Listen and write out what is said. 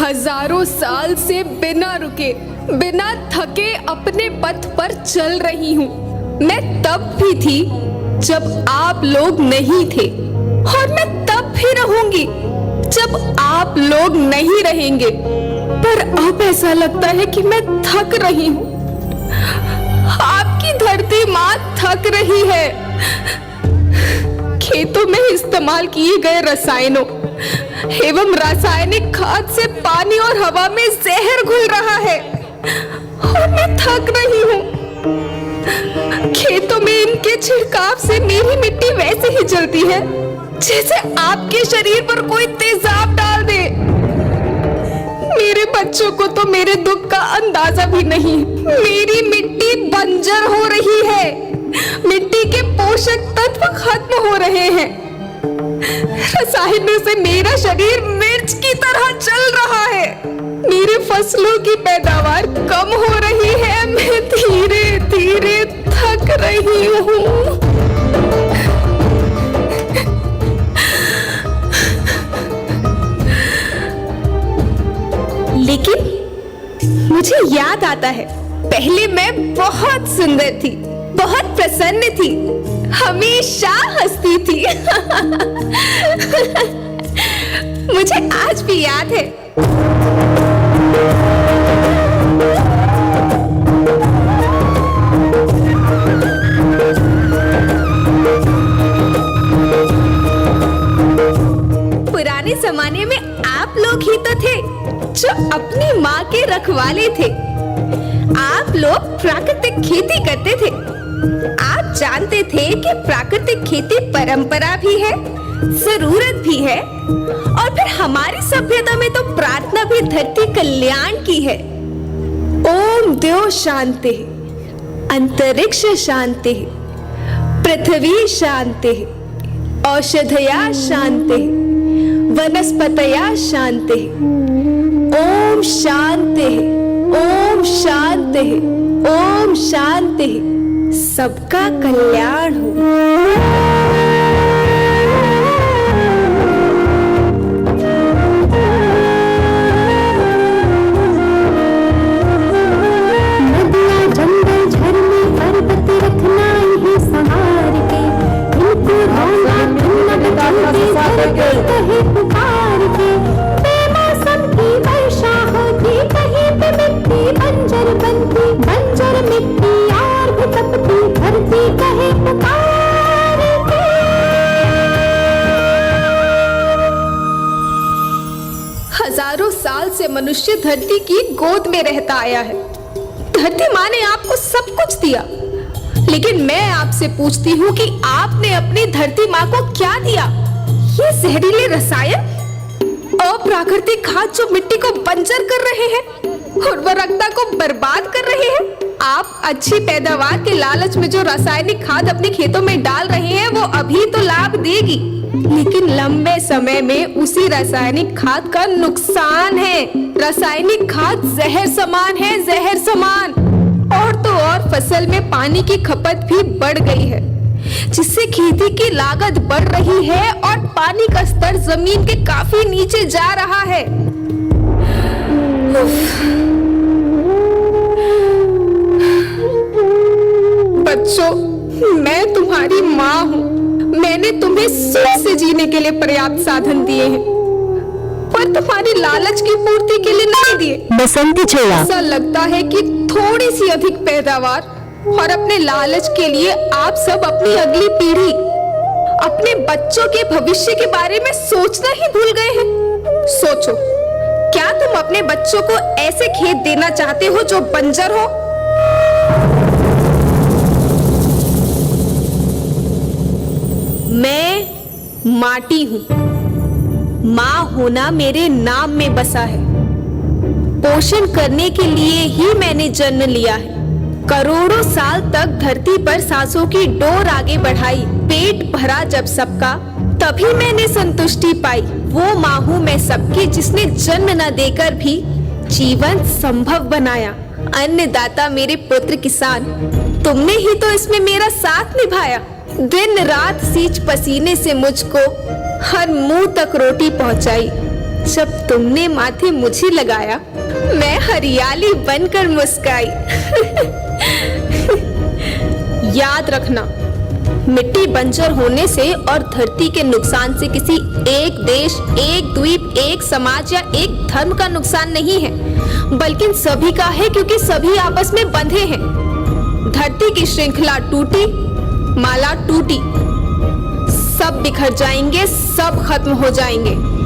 हजारों साल से बिना रुके बिना थके अपने पथ पर चल रही हूँ। मैं तब भी थी जब आप लोग नहीं थे और मैं तब भी रहूंगी जब आप लोग नहीं रहेंगे। पर अब ऐसा लगता है कि मैं थक रही हूँ। आपकी धरती माँ थक रही है। खेतों में इस्तेमाल किए गए रसायनों एवं रासायनिक खाद से पानी और हवा में जहर घुल रहा है और मैं थक रही हूँ। खेतों में इनके छिड़काव से मेरी मिट्टी वैसे ही जलती है जैसे आपके शरीर पर कोई तेजाब डाल दे। मेरे बच्चों को तो मेरे दुख का अंदाजा भी नहीं। मेरी मिट्टी बंजर हो रही है। मिट्टी के पोषक तत्व खत्म हो रहे हैं। रसायनों से मेरा शरीर मिर्च की तरह जल रहा है। मेरे फसलों की पैदावार कम हो रही है। मैं धीरे धीरे थक रही हूँ। लेकिन मुझे याद आता है, पहले मैं बहुत सुंदर थी, बहुत प्रसन्न थी, हमेशा हंसती थी। मुझे आज भी याद है। पुराने जमाने में आप लोग ही तो थे जो अपनी माँ के रखवाले थे। आप लोग प्राकृतिक खेती करते थे। आप जानते थे कि प्राकृतिक खेती परंपरा भी है, जरूरत भी है, और फिर हमारी सभ्यता में तो प्रार्थना भी धरती कल्याण की है। ओम द्यो शांति, अंतरिक्ष शांति, पृथ्वी शांति, औषधया शांति, वनस्पतया शांति। ओम शांति, ओम शांति, ओम शांति। सबका कल्याण हो। हजारों साल से मनुष्य धरती की गोद में रहता आया है। धरती माँ ने आपको सब कुछ दिया, लेकिन मैं आपसे पूछती हूँ कि आपने अपनी धरती माँ को क्या दिया? ये जहरीले रसायन, अप्राकृतिक खाद जो मिट्टी को बंजर कर रहे हैं, उर्वरकता को बर्बाद कर रहे हैं। आप अच्छी पैदावार के लालच में जो रासायनिक खाद अपने खेतों में डाल रहे हैं वो अभी तो लाभ देगी, लेकिन लंबे समय में उसी रासायनिक खाद का नुकसान है। रासायनिक खाद जहर समान है, जहर समान। और तो और फसल में पानी की खपत भी बढ़ गई है, जिससे खेती की लागत बढ़ रही है और पानी का स्तर जमीन के काफी नीचे जा रहा है। बच्चों, मैं तुम्हारी माँ हूँ। मैंने तुम्हें सुख से जीने के लिए पर्याप्त साधन दिए हैं, पर तुम्हारी लालच की पूर्ति के लिए नहीं दिए। बसंती छोड़ा। ऐसा लगता है कि थोड़ी सी अधिक पैदावार और अपने लालच के लिए आप सब अपनी अगली पीढ़ी, अपने बच्चों के भविष्य के बारे में सोचना ही भूल गए हैं। सोचो, क्या तुम अपने बच्चों को ऐसे खेत देना चाहते हो जो बंजर हो? मैं माटी हूँ। माँ होना मेरे नाम में बसा है। पोषण करने के लिए ही मैंने जन्म लिया है। करोड़ों साल तक धरती पर सांसों की डोर आगे बढ़ाई। पेट भरा जब सबका, तभी मैंने संतुष्टि पाई। वो माँ हूँ मैं सबकी, जिसने जन्म न देकर भी जीवन संभव बनाया। अन्नदाता मेरे पुत्र किसान, तुमने ही तो इसमें मेरा साथ निभाया। दिन रात सींच पसीने से मुझको हर मुंह तक रोटी पहुंचाई। जब तुमने माथे मुझे लगाया, मैं हरियाली बनकर मुस्काई। याद रखना, मिट्टी बंजर होने से और धरती के नुकसान से किसी एक देश, एक द्वीप, एक समाज या एक धर्म का नुकसान नहीं है, बल्कि सभी का है, क्योंकि सभी आपस में बंधे हैं। धरती की श्रृंखला टूटी, माला टूटी, सब बिखर जाएंगे, सब खत्म हो जाएंगे।